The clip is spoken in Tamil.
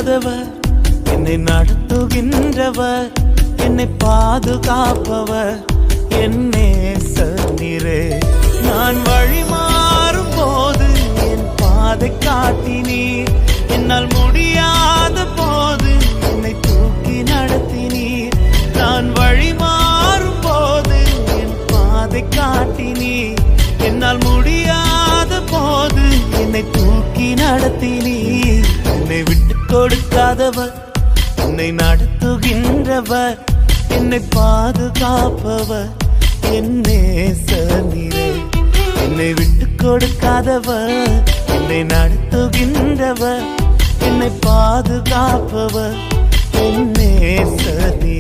கொடுக்காதவர், என்னை நடத்துகின்றவர், என்னை பாதுகாப்பவர், என் நேசரே. நான் வழி மாறும் போது என் பாதை காட்டினீர், என்னால் முடியாத போது என்னை தூக்கி நடத்தினீர். நான் வழி மாறும் போது என் பாதை காட்டினீர், என்னால் முடியாத போது என்னை தூக்கி நடத்தினீர். என்னை விட்டு கொடுக்காதவர், என்னை நடத்துகின்றவர், என்னை பாதுகாப்பவர், என் நேசரே. என்னை விட்டு கொடுக்காதவர், என்னை நடத்துகின்றவர், என்னை பாதுகாப்பவர், என் நேசரே.